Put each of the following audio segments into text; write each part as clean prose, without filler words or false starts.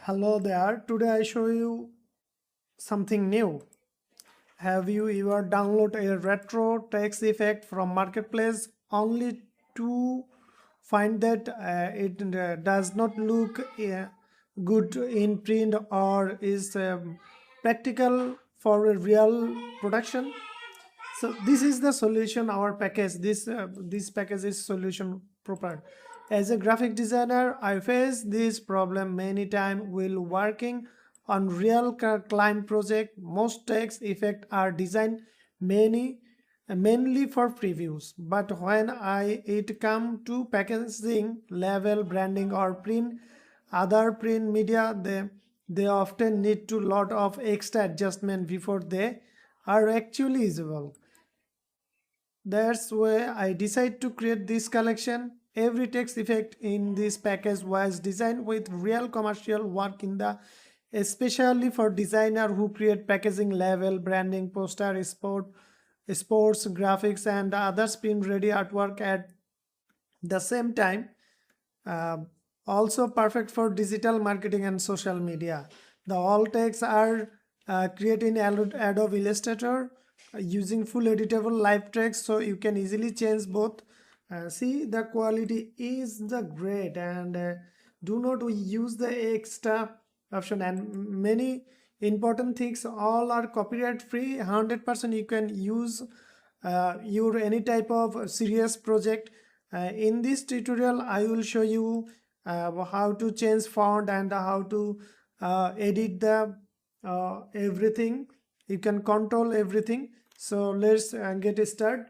Hello there. Today I show you something new. Have you ever downloaded a retro text effect from marketplace only to find that it does not look good in print or is practical for a real production? So this is the solution. Our package. This package is solution proper. As a graphic designer, I face this problem many times while working on real client project. Most text effects are designed mainly for previews, but when it come to packaging, label, branding, or print other print media, they often need to lot of extra adjustment before they are actually usable. That's why I decided to create this collection. Every text effect in this package was designed with real commercial work in the especially for designer who create packaging, label, branding, poster, sports, graphics, and other print ready artwork at the same time. Uh, Also perfect for digital marketing and social media. The all texts are created in Adobe Illustrator using full editable live text, so you can easily change both. See, the quality is the great, and do not use the extra option. And many important things all are copyright free. 100% you can use your any type of serious project. In this tutorial I will show you how to change font and how to edit the everything. You can control everything. So let's get started.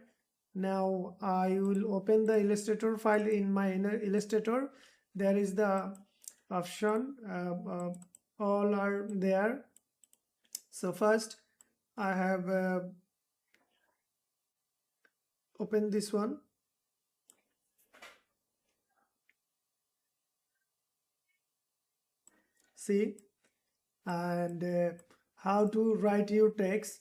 Now I will open the Illustrator file in my Illustrator. There is the option, all are there. So first I have opened this one. See, and how to write your text.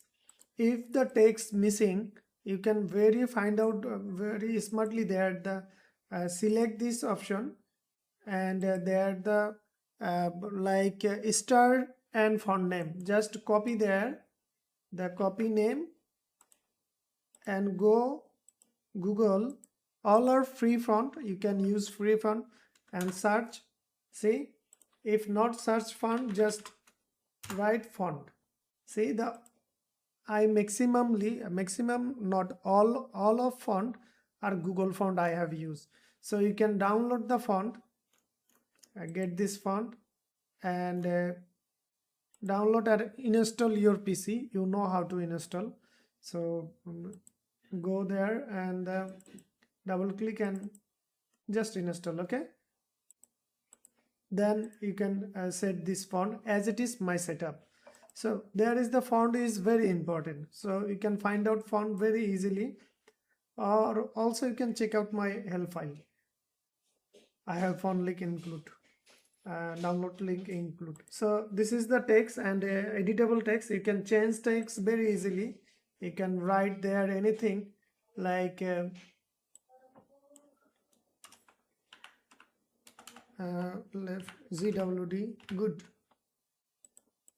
If the text missing, you can find out very smartly there. The select this option, and there the star and font name. Just copy there the copy name and go Google. All are free font. You can use free font and search. See, if not search font, just write font. See, the maximum not all of font are Google font I have used. So you can download the font, get this font, and download and install your PC. You know how to install. So go there and double click and just install. Okay, then you can set this font as it is my setup. So there is the font is very important, so you can find out font very easily, or also you can check out my help file. I have font link include, download link include. So this is the text and editable text. You can change text very easily. You can write there anything like left ZWD good.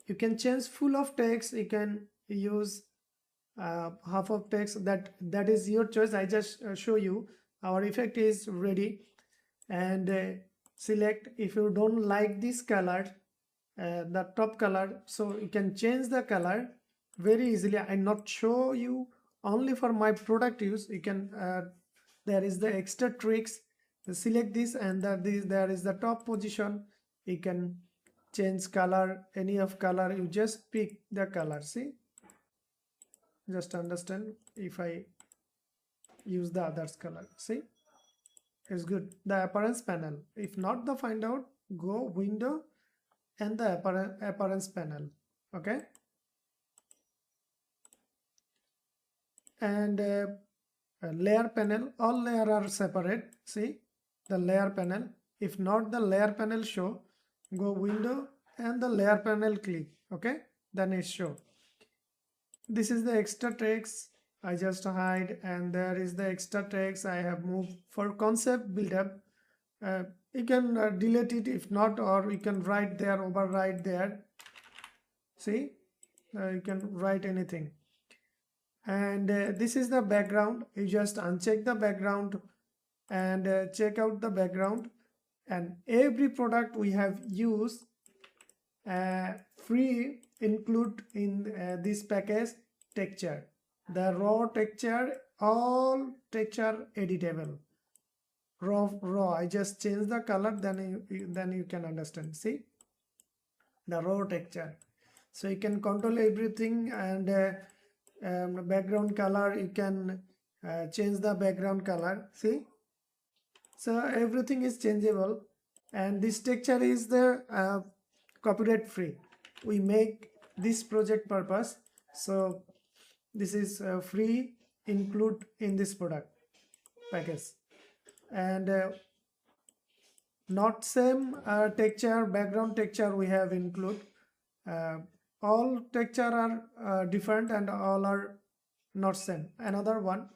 You can change full of text. You can use half of text. That is your choice. I just show you. Our effect is ready, and select if you don't like this color, the top color, so you can change the color very easily. I not show you only for my product use. You can there is the extra tricks. Select this, and there is the top position. You can change color, any of color. You just pick the color. See, just understand. If I use the others color, see, it's good. The appearance panel. If not the find out, go window and the appearance panel. Okay, and layer panel. All layer are separate. See, the layer panel. If not the layer panel show, go window and the layer panel click. Okay, then it show. This is the extra text. I just hide, and there is the extra text I have moved for concept build up. You can delete it if not, or you can write there, override there. See, you can write anything. And this is the background. You just uncheck the background and check out the background. And every product we have used free include in this package texture. The raw texture, all texture editable. Raw. I just change the color, then you can understand. See, the raw texture. So you can control everything, and background color, you can change the background color. See, so everything is changeable, and this texture is the copyright free. We make this project purpose, so this is free include in this product package. And not same texture, background texture we have include. All texture are different and all are not same. Another one,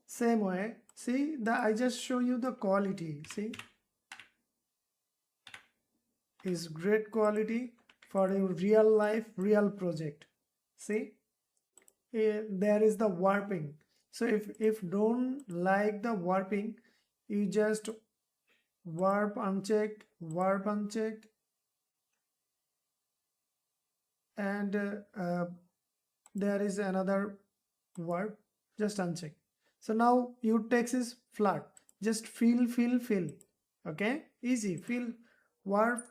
same way. See, I just show you the quality. See, is great quality for your real life, real project. See, there is the warping. So if don't like the warping, you just warp uncheck, and there is another warp, just uncheck. So now your text is flat. Just fill. Okay, easy. Fill, warp.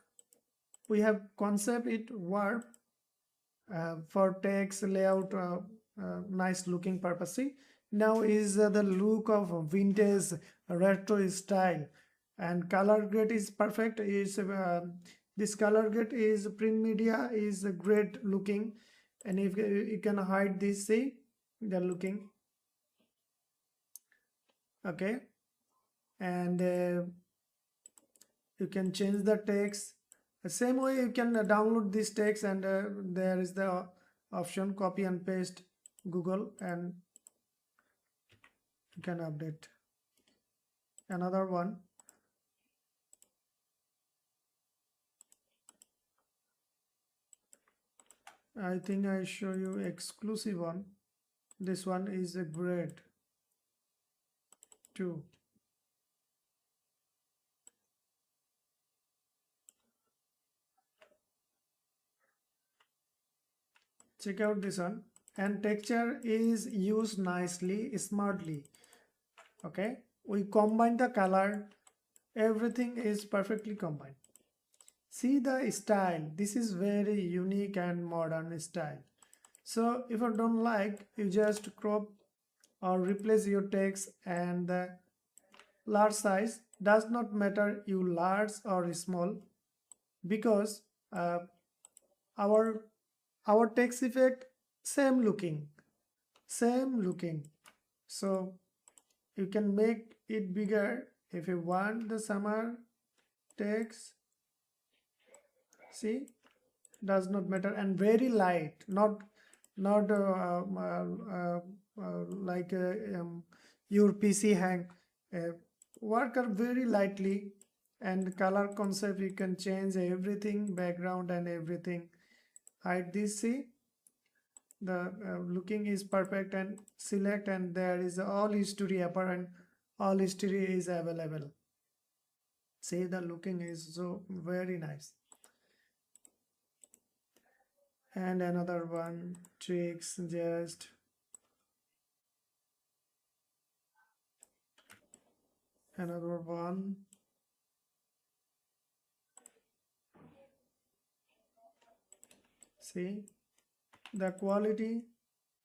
We have concept it warp for text layout, nice looking purpose. See, now is the look of vintage retro style, and color grade is perfect. Is this color grade is print media is great looking, and if you can hide this, see, they're looking okay. And you can change the text the same way. You can download this text, and there is the option copy and paste Google, and you can update. Another one, I think I show you exclusive one. This one is a grade 2. Check out this one, and texture is used nicely, smartly. Okay, we combine the color, everything is perfectly combined. See the style, this is very unique and modern style. So if you don't like, you just crop or replace your text, and the large size does not matter, you large or small, because our text effect same looking. So you can make it bigger if you want the summer text. See, does not matter, and very light, not like your PC hang. Work are very lightly, and color concept you can change everything, background and everything. Hide this. See, the looking is perfect, and select, and there is all history upper, and all history is available. See, the looking is so very nice. And another one, tricks, just another one. See, the quality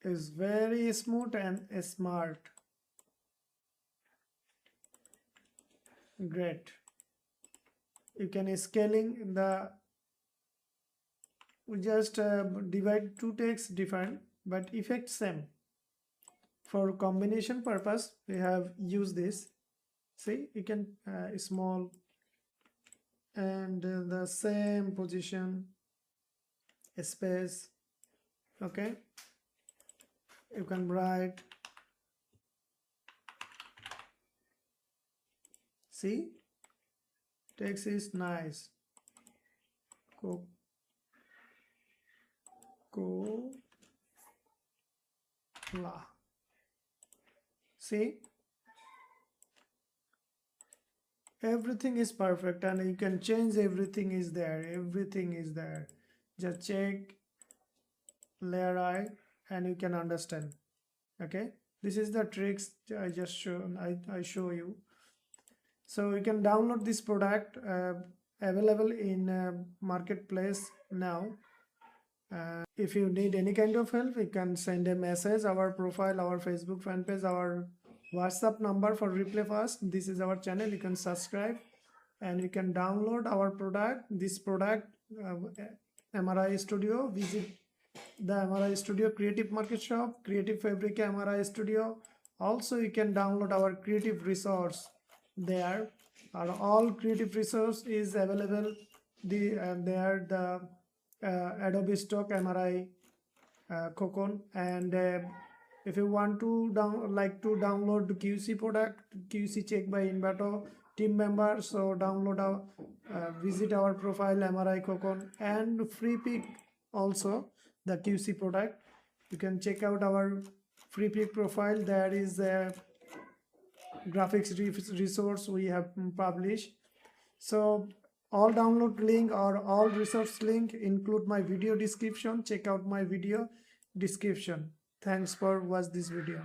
is very smooth and smart. Great. You can scaling the, we just divide two text different, but effect same. For combination purpose, we have used this. See, you can small, and the same position, space. Okay, you can write, See, text is nice. Coca-Cola. See, everything is perfect, and you can change. Everything is there. Everything is there. Just check layer I, and you can understand. Okay, this is the tricks I just shown. I show you. So you can download this product, available in marketplace now. If you need any kind of help, you can send a message, our profile, our Facebook fan page, our WhatsApp number for reply fast. This is our channel. You can subscribe and you can download our product. This product, MRI Studio. Visit the MRI Studio Creative Market Shop, Creative Fabrica MRI Studio. Also, you can download our creative resource there. All creative resource is available. There the Adobe Stock MRI Cocoon, and if you want to download the QC product, QC check by Invato team member, so download our visit our profile MRI Cocoon, and free pick also the QC product. You can check out our free pick profile. There is a graphics resource we have published. So all download link or all resource link include my video description. Check out my video description. Thanks for watch this video.